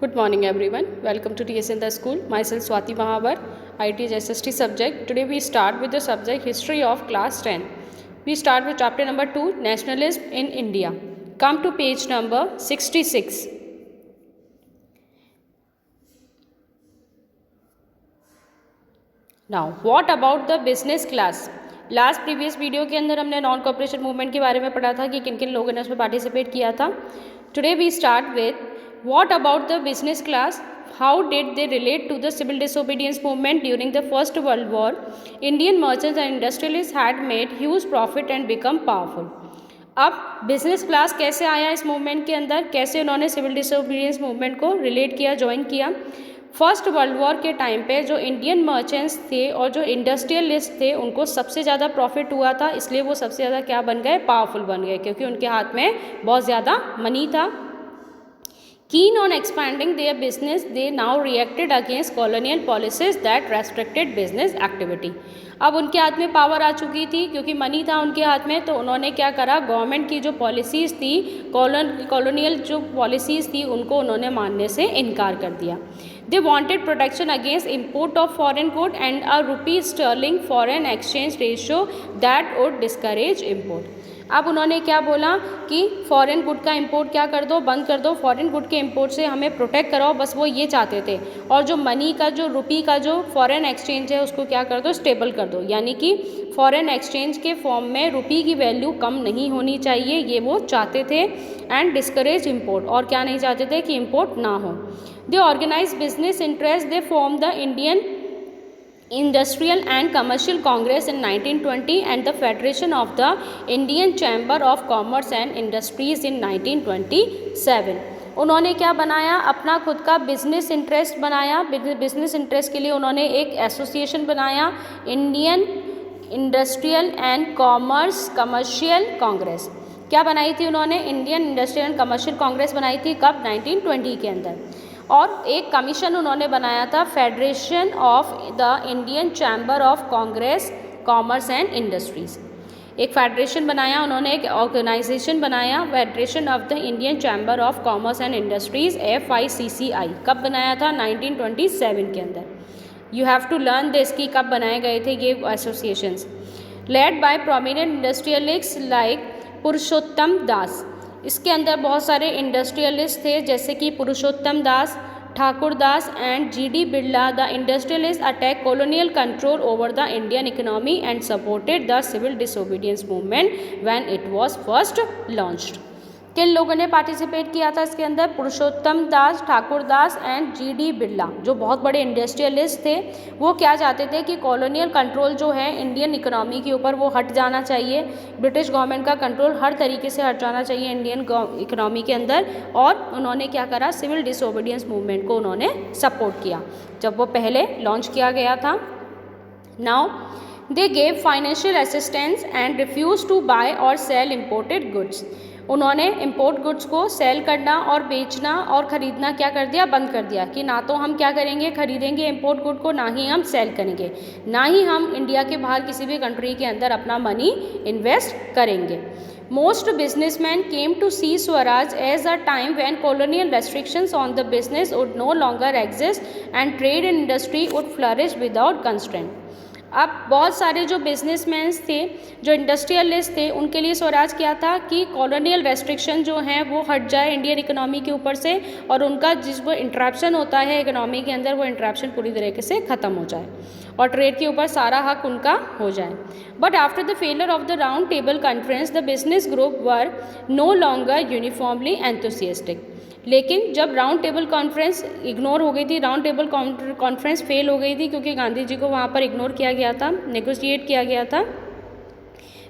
Good morning everyone. Welcome to TS in the School. Myself Swati Mahavar. I teach SST subject. Today we start with the subject History of class 10. We start with chapter number 2, Nationalism in India. Come to page number 66. Now what about the business class? Last previous video के अंदर हमने non cooperation movement के बारे में पढ़ा था कि किन किन लोगों ने उसमें पार्टिसिपेट किया था. Today we start with what about the business class. How did they relate to the civil disobedience movement during the first world war. Indian merchants and industrialist had made huge profit and become powerful. अब business class कैसे आया इस movement के अंदर, कैसे उन्होंने civil disobedience movement को relate किया, ज्वाइन किया. फर्स्ट वर्ल्ड वॉर के टाइम पे जो इंडियन मर्चेंट्स थे और जो इंडस्ट्रियलिस्ट थे उनको सबसे ज़्यादा प्रॉफिट हुआ था, इसलिए वो सबसे ज़्यादा क्या बन गए, पावरफुल बन गए, क्योंकि उनके हाथ में बहुत ज़्यादा मनी था. Keen on expanding their business, they now reacted against colonial policies that restricted business activity. अब उनके हाथ में पावर आ चुकी थी क्योंकि मनी था उनके हाथ में, तो उन्होंने क्या करा, गवर्नमेंट की जो पॉलिसीज़ थी, कॉलोनियल जो पॉलिसीज़ थी उनको उन्होंने मानने से इनकार कर दिया. They wanted protection against import of foreign good and a rupee sterling foreign exchange ratio that would discourage import. अब उन्होंने क्या बोला कि फॉरेन गुड का इंपोर्ट क्या कर दो, बंद कर दो, फॉरेन गुड के इंपोर्ट से हमें प्रोटेक्ट कराओ, बस वो ये चाहते थे. और जो मनी का जो रुपी का जो फॉरेन एक्सचेंज है उसको क्या कर दो, स्टेबल कर दो, यानी कि फॉरेन एक्सचेंज के फॉर्म में रुपी की वैल्यू कम नहीं होनी चाहिए, ये वो चाहते थे. एंड डिस्करेज इम्पोर्ट, और क्या नहीं चाहते थे कि इम्पोर्ट ना हो. They organise business interest, they form the Indian Industrial and Commercial Congress in 1920 and the Federation of the Indian Chamber of Commerce and Industries in 1927. उन्होंने क्या बनाया, अपना खुद का बिजनेस इंटरेस्ट बनाया. बिजनेस इंटरेस्ट के लिए उन्होंने एक एसोसिएशन बनाया, Indian industrial and commerce commercial Congress. क्या बनाई थी उन्होंने, Indian industrial and commercial Congress बनाई थी. कब, 1920 के अंदर. और एक कमीशन उन्होंने बनाया था, federation of the Indian chamber of congress commerce and industries. एक फेडरेशन बनाया उन्होंने, एक ऑर्गेनाइजेशन बनाया, federation of the Indian chamber of commerce and industries, FICCI. कब बनाया था, 1927 के अंदर. You have to learn this कि कब बनाए गए थे ये associations. Led by prominent industrialists like Purushottam Das. इसके अंदर बहुत सारे इंडस्ट्रियलिस्ट थे जैसे कि Purushottam Das, Thakur Das and GD Birla. The industrialist attack colonial control over the Indian economy and supported the civil disobedience movement when it was first launched. किन लोगों ने पार्टिसिपेट किया था इसके अंदर, पुरुषोत्तम दास, ठाकुर दास एंड GD बिरला, जो बहुत बड़े इंडस्ट्रियलिस्ट थे. वो क्या चाहते थे कि कॉलोनियल कंट्रोल जो है इंडियन इकोनॉमी के ऊपर वो हट जाना चाहिए, ब्रिटिश गवर्नमेंट का कंट्रोल हर तरीके से हट जाना चाहिए इंडियन इकोनॉमी के अंदर. और उन्होंने क्या करा, सिविल डिसोबीडियंस मूवमेंट को उन्होंने सपोर्ट किया जब वो पहले लॉन्च किया गया था. Now they gave financial assistance and refuse to buy or sell imported goods. उन्होंने इम्पोर्ट गुड्स को सेल करना और बेचना और ख़रीदना क्या कर दिया, बंद कर दिया, कि ना तो हम क्या करेंगे, खरीदेंगे इम्पोर्ट गुड को, ना ही हम सेल करेंगे, ना ही हम इंडिया के बाहर किसी भी कंट्री के अंदर अपना मनी इन्वेस्ट करेंगे. Most businessmen came to see Swaraj as a time when colonial restrictions on the business would no longer exist and trade and industry would flourish without constraint. अब बहुत सारे जो बिजनेसमैन थे, जो इंडस्ट्रियलिस्ट थे, उनके लिए स्वराज क्या था कि कॉलोनियल रेस्ट्रिक्शन जो हैं वो हट जाए इंडियन इकोनॉमी के ऊपर से, और उनका जिस वो इंटरप्शन होता है इकोनॉमी के अंदर, वो इंटरप्शन पूरी तरीके से ख़त्म हो जाए और ट्रेड के ऊपर सारा हक उनका हो जाए. But after the failure of the round table conference the business group were no longer uniformly enthusiastic. लेकिन जब राउंड टेबल कॉन्फ्रेंस इग्नोर हो गई थी, राउंड टेबल कॉन्फ्रेंस फेल हो गई थी क्योंकि गांधी जी को वहाँ पर इग्नोर किया गया था, नेगोशिएट किया गया था.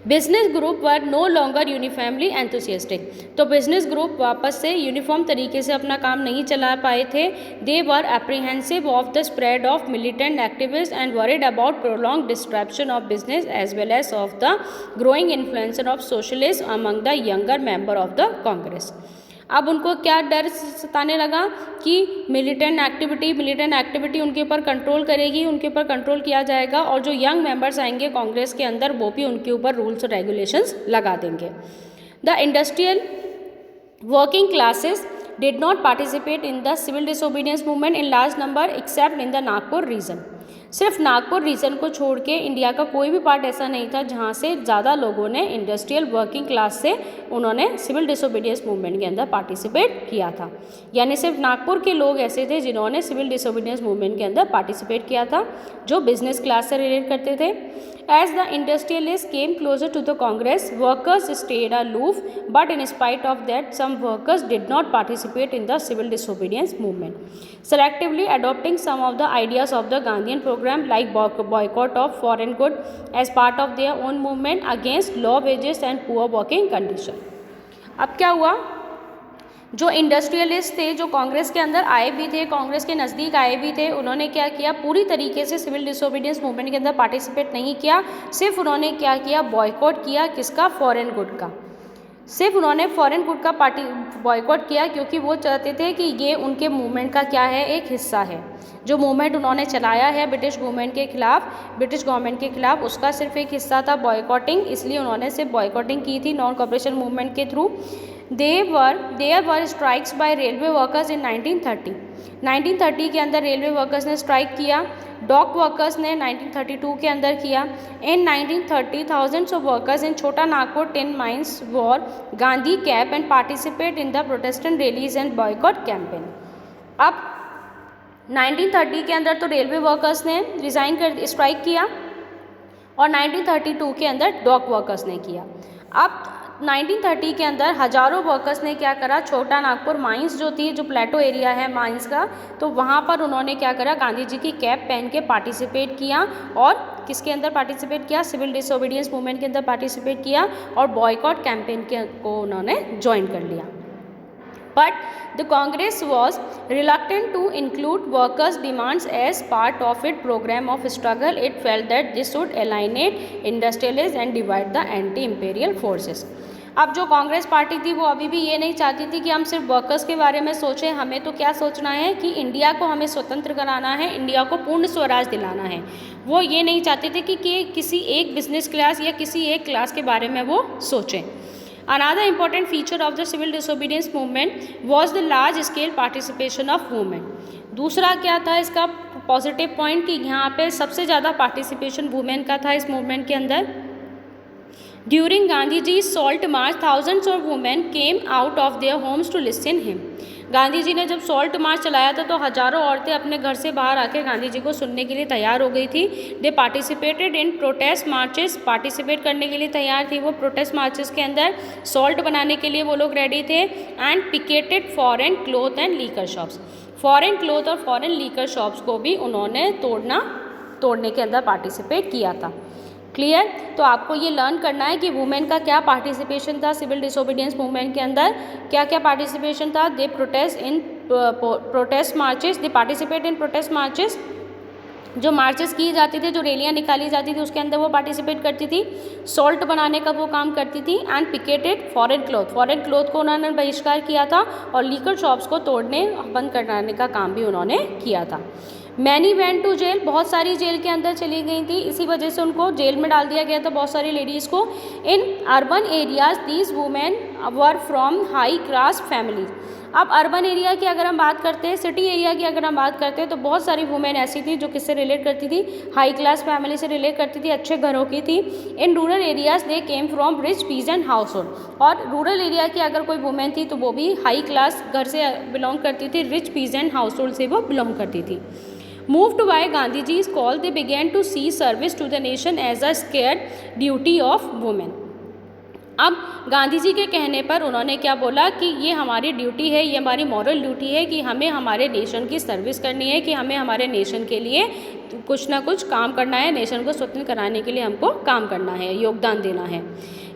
Business group were no longer uniformly enthusiastic. तो बिजनेस ग्रुप वापस से यूनिफॉर्म तरीके से अपना काम नहीं चला पाए थे. They were apprehensive of the spread of militant activist and worried about prolong disruption of business as well as of the growing influence of socialist among the younger member of the Congress. अब उनको क्या डर सताने लगा कि militant activity उनके ऊपर control करेगी, उनके ऊपर कंट्रोल किया जाएगा, और जो यंग मेंबर्स आएंगे कांग्रेस के अंदर वो भी उनके ऊपर रूल्स और रेगुलेशंस लगा देंगे. The industrial working classes did not participate in the civil disobedience movement in large number except in the Nagpur region. सिर्फ नागपुर रीजन को छोड़ के इंडिया का कोई भी पार्ट ऐसा नहीं था जहाँ से ज़्यादा लोगों ने इंडस्ट्रियल वर्किंग क्लास से उन्होंने सिविल डिसोबीडियंस मूवमेंट के अंदर पार्टिसिपेट किया था। यानी सिर्फ नागपुर के लोग ऐसे थे जिन्होंने सिविल डिसोबीडियंस मूवमेंट के अंदर पार्टिसिपेट किया था, जो बिजनेस क्लास से रिलेट करते थे। As the industrialists came closer to the Congress, workers stayed aloof, but in spite of that, some workers did not participate in the civil disobedience movement, selectively adopting some of the ideas of the Gandhian program like boycott of foreign goods as part of their own movement against low wages and poor working condition. अब क्या हुआ, जो industrialist थे, जो कांग्रेस के अंदर आए भी थे, कांग्रेस के नज़दीक आए भी थे, उन्होंने क्या किया, पूरी तरीके से सिविल डिसोबीडियंस मूवमेंट के अंदर पार्टिसिपेट नहीं किया। सिर्फ उन्होंने क्या किया, बॉयकॉट किया। किसका? फॉरेन गुड का। सिर्फ उन्होंने फॉरेन गुड का बॉयकॉट किया क्योंकि वो चाहते थे कि ये उनके मूवमेंट का क्या है, एक हिस्सा है। जो मूवमेंट उन्होंने चलाया है ब्रिटिश गवर्नमेंट के खिलाफ, ब्रिटिश गवर्नमेंट के खिलाफ, उसका सिर्फ एक हिस्सा था बॉयकॉटिंग, इसलिए उन्होंने सिर्फ बॉयकॉटिंग की थी नॉन कॉपरेशन मूवमेंट के through. There were strikes by railway workers in 1930. 1930 के अंदर रेलवे वर्कर्स ने स्ट्राइक किया। डॉक वर्कर्स ने 1932 के अंदर किया। In 1930, thousands of workers in Chota Nagpur tin mines wore Gandhi cap and participate in the Protestant rallies and boycott campaign. अब 1930 के अंदर तो रेलवे वर्कर्स ने स्ट्राइक किया और 1932 के अंदर डॉक वर्कर्स ने किया। अब 1930 के अंदर हज़ारों वर्कर्स ने क्या करा, छोटा नागपुर माइंस जो थी, जो प्लेटो एरिया है माइंस का, तो वहाँ पर उन्होंने क्या करा, गांधी जी की कैप पहन के पार्टिसिपेट किया। और किसके अंदर पार्टिसिपेट किया? सिविल डिसोबीडियंस मूवमेंट के अंदर पार्टिसिपेट किया और बॉयकॉट कैंपेन को उन्होंने ज्वाइन कर लिया। But the Congress was reluctant to include workers' demands as part of its program of struggle. It felt that this would alienate industrialists and divide the anti-imperial forces. अब जो Congress party थी वो अभी भी ये नहीं चाहती थी कि हम सिर्फ वर्कर्स के बारे में सोचें, हमें तो क्या सोचना है कि इंडिया को हमें स्वतंत्र कराना है, इंडिया को पूर्ण स्वराज दिलाना है। वो ये नहीं चाहते थे कि किसी एक बिजनेस क्लास या किसी एक क्लास के बारे में वो सोचें। Another important feature of the civil disobedience movement was the large scale participation of women. दूसरा क्या था इसका पॉजिटिव पॉइंट कि यहाँ पे सबसे ज़्यादा पार्टिसिपेशन वुमेन का था इस मूवमेंट के अंदर। During Gandhiji's salt march, thousands of women came out of their homes to listen him. Gandhi ji ने जब सॉल्ट मार्च चलाया था तो हज़ारों औरतें अपने घर से बाहर आकर गांधी जी को सुनने के लिए तैयार हो गई थी। They participated in protest marches, participate करने के लिए तैयार थी वो प्रोटेस्ट मार्चेस के अंदर। सॉल्ट बनाने के लिए वो लोग रेडी थे। And picketed foreign cloth and liquor shops, foreign cloth और फॉरेन लीकर शॉप्स को भी उन्होंने तोड़ने के अंदर पार्टिसिपेट किया था। क्लियर? तो आपको ये लर्न करना है कि वुमेन का क्या पार्टिसिपेशन था सिविल डिसोबीडियंस मूवमेंट के अंदर, क्या क्या पार्टिसिपेशन था। They protest in protest marches, they participate in protest marches, जो मार्चेस की जाती थी, जो रैलियाँ निकाली जाती थी उसके अंदर वो पार्टिसिपेट करती थी। सॉल्ट बनाने का वो काम करती थी। And picketed foreign cloth, foreign cloth को उन्होंने बहिष्कार किया था और लीकर शॉप्स को तोड़ने बंद कराने का काम भी उन्होंने किया था। मैनी वेंट टू जेल, बहुत सारी जेल के अंदर चली गई थी, इसी वजह से उनको जेल में डाल दिया गया था बहुत सारी लेडीज़ को। In urban areas these women were from high class families. अब अर्बन एरिया की अगर हम बात करते हैं, सिटी एरिया की अगर हम बात करते हैं, तो बहुत सारी वुमेन ऐसी थी जो किससे रिलेट करती थी, हाई क्लास फैमिली से रिलेट करती थी, अच्छे घरों की थी। In rural areas they came from rich peasant house hold, और रूरल एरिया की अगर कोई वुमेन थी तो वो भी हाई क्लास घर से बिलोंग करती थी, रिच पीजेंट हाउस होल्ड से वो बिलोंग करती थी। Moved by Gandhiji's call, they began to see service to the nation as a scared duty of women. अब गांधी जी के कहने पर उन्होंने क्या बोला कि ये हमारी ड्यूटी है, ये हमारी मॉरल ड्यूटी है कि हमें हमारे नेशन की सर्विस करनी है, कि हमें हमारे नेशन के लिए कुछ ना कुछ काम करना है, नेशन को स्वतंत्र कराने के लिए हमको काम करना है, योगदान देना है।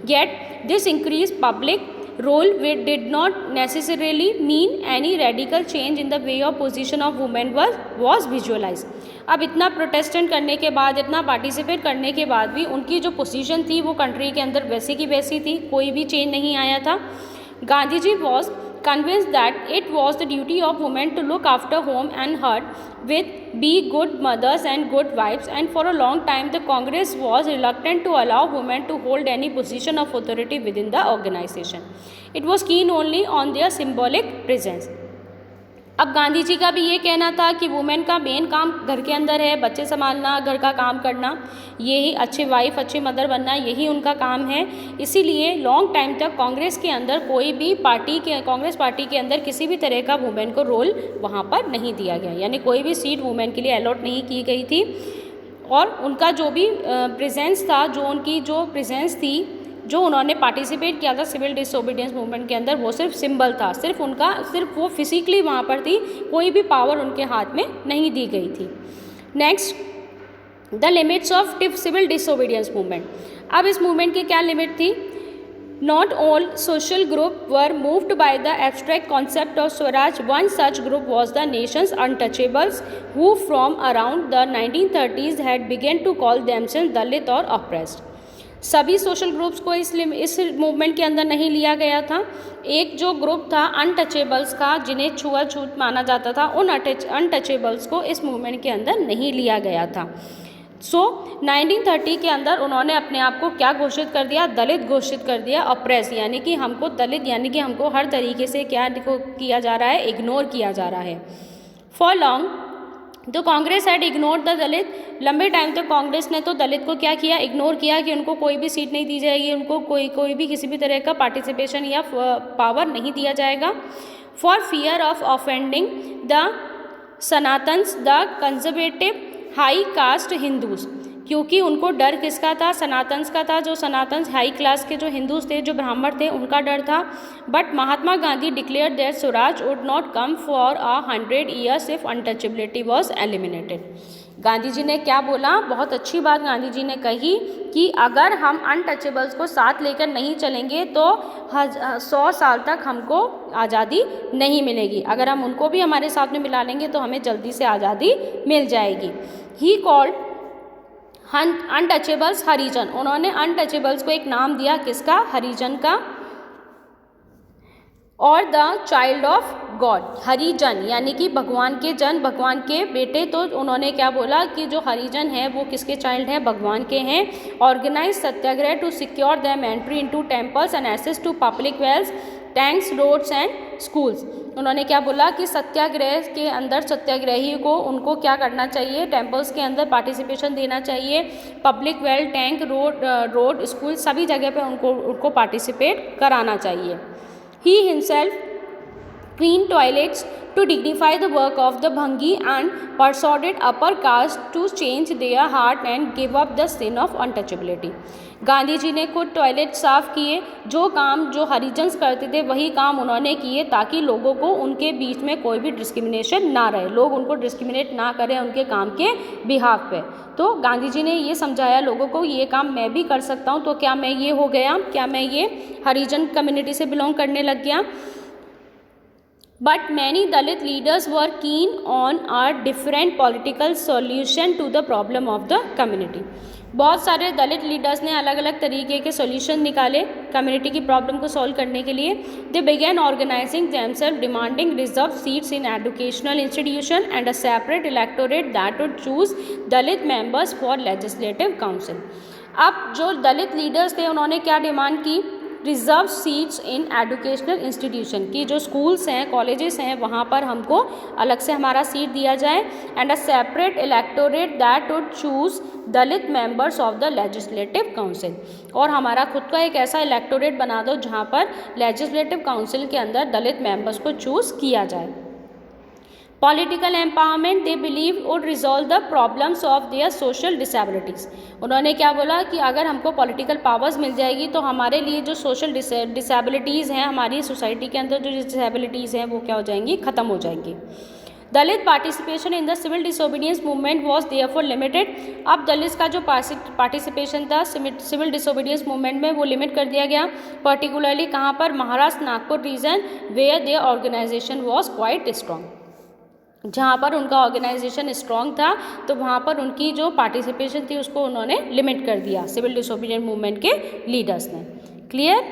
Yet this increased public role which did not necessarily mean any radical change in the way of position of women was visualized. अब इतना प्रोटेस्टेंट करने के बाद, इतना पार्टिसिपेट करने के बाद भी उनकी जो पोजीशन थी वो कंट्री के अंदर वैसी की वैसी थी, कोई भी चेंज नहीं आया था। Gandhi ji was convinced that it was the duty of women to look after home and hearth, with be good mothers and good wives, and for a long time the Congress was reluctant to allow women to hold any position of authority within the organization. It was keen only on their symbolic presence. अब गांधी जी का भी ये कहना था कि women का main काम घर के अंदर है, बच्चे संभालना, घर का काम करना, यही अच्छी वाइफ, अच्छी मदर बनना, यही उनका काम है। इसीलिए लॉन्ग टाइम तक कांग्रेस के अंदर कोई भी कांग्रेस पार्टी के अंदर किसी भी तरह का वुमेन को रोल वहाँ पर नहीं दिया गया, यानी कोई भी सीट वुमेन के लिए अलॉट नहीं की गई थी। और उनका जो भी प्रेजेंस था, उनकी जो प्रेजेंस थी, जो उन्होंने पार्टिसिपेट किया था सिविल डिसोबीडियंस मूवमेंट के अंदर, वो सिर्फ सिंबल था, सिर्फ वो फिजिकली वहाँ पर थी, कोई भी पावर उनके हाथ में नहीं दी गई थी। Next, the limits of civil disobedience movement. अब इस मूवमेंट की क्या लिमिट थी? Not all social groups were moved by the abstract concept of Swaraj. One such group was the nation's untouchables, who from around the 1930s had begun to call themselves Dalit or oppressed. सभी social groups को इस movement के अंदर नहीं लिया गया था। एक जो ग्रुप था अनटचेबल्स का, जिन्हें छुआछूत माना जाता था, उन अनटचेबल्स को इस मूवमेंट के अंदर नहीं लिया गया था। 1930 के अंदर उन्होंने अपने आप को क्या घोषित कर दिया? दलित घोषित कर दिया। ऑप्रेस यानी कि हमको दलित, यानी कि हमको हर तरीके से क्या किया जा रहा है? इग्नोर किया जा रहा है। फॉर लॉन्ग तो कांग्रेस हैड इग्नोर द दलित। लंबे टाइम तक कांग्रेस ने तो दलित को क्या किया? इग्नोर किया कि उनको कोई भी सीट नहीं दी जाएगी, उनको कोई भी किसी भी तरह का पार्टिसिपेशन या पावर नहीं दिया जाएगा। For fear of offending the Sanatans, the conservative high caste Hindus, क्योंकि उनको डर किसका था? सनातन्स का था। जो सनातन्स हाई क्लास के जो हिंदूज थे, जो ब्राह्मण थे, उनका डर था। But Mahatma Gandhi declare that Swaraj would not come for 100 years if untouchability was eliminated. Gandhi ji ने क्या बोला? बहुत अच्छी बात गांधी जी ने कही कि अगर हम अनटचेबल्स को साथ लेकर नहीं चलेंगे तो 100 साल तक हमको आज़ादी नहीं मिलेगी। अगर हम उनको भी हमारे साथ में मिला लेंगे तो हमें जल्दी से आज़ादी मिल जाएगी। ही कॉल्ड अनटचेबल्स हरिजन। उन्होंने अनटचेबल्स को एक नाम दिया, किसका? हरिजन का। और द चाइल्ड ऑफ गॉड, हरिजन यानी कि भगवान के जन, भगवान के बेटे। तो उन्होंने क्या बोला कि जो हरिजन है वो किसके चाइल्ड हैं? भगवान के हैं। Organise satyagraha to secure them entry into temples and access to public wells, tanks, roads and schools. उन्होंने क्या बोला कि सत्याग्रह के अंदर सत्याग्रही को उनको क्या करना चाहिए? टेम्पल्स के अंदर पार्टिसिपेशन देना चाहिए, public well, tank, road, school, सभी जगह पे उनको पार्टिसिपेट कराना चाहिए। He himself cleaned toilets to dignify the work of the Bhangi and persuaded upper caste to change their heart and give up the sin of untouchability. Gandhi ji ने खुद toilet साफ़ किए। जो काम जो हरिजन्स करते थे वही काम उन्होंने किए, ताकि लोगों को उनके बीच में कोई भी डिस्क्रिमिनेशन ना रहे, लोग उनको डिस्क्रिमिनेट ना करें उनके काम के बिहाफ पे। तो गांधी जी ने ये समझाया लोगों को, ये काम मैं भी कर सकता हूँ, तो क्या मैं ये हो गया? क्या मैं ये हरिजन कम्युनिटी से बिलोंग करने लग गया? But many Dalit leaders were keen on a different political solution to the problem of the community. बहुत सारे दलित लीडर्स ने अलग अलग तरीके के सॉल्यूशन निकाले कम्युनिटी की प्रॉब्लम को सॉल्व करने के लिए। They begin organising themselves, demanding reserve seats in educational institution and a separate electorate that would choose Dalit members for legislative council. अब जो दलित लीडर्स थे उन्होंने क्या डिमांड की? Reserve seats in educational institution की, जो स्कूल्स हैं, कॉलेजेस हैं, वहाँ पर हमको अलग से हमारा सीट दिया जाए। And a separate electorate that would choose Dalit members of the legislative council, और हमारा खुद का एक ऐसा इलेक्टोरेट बना दो जहाँ पर लेजिस्लेटिव काउंसिल के अंदर दलित मेंबर्स को चूज़ किया जाए। Political empowerment they believe would resolve the problems of their social disabilities. उन्होंने क्या बोला कि अगर हमको पॉलिटिकल पावर्स मिल जाएगी तो हमारे लिए जो सोशल डिसेबिलिटीज़ हैं, हमारी सोसाइटी के अंदर जो डिसेबिलिटीज़ हैं वो क्या हो जाएंगी? ख़त्म हो जाएंगी। Dalit participation in the civil disobedience movement was therefore limited. अब दलित का जो पार्टिसिपेशन था सिविल डिसोबीडियंस मूवमेंट में वो लिमिट कर दिया गया। पर्टिकुलरली कहाँ पर? Maharashtra, Nagpur region, where their organisation was quite strong. जहाँ पर उनका ऑर्गेनाइजेशन स्ट्रॉन्ग था तो वहाँ पर उनकी जो पार्टिसिपेशन थी उसको उन्होंने लिमिट कर दिया सिविल डिसोबीडियंट मूवमेंट के लीडर्स ने। क्लियर?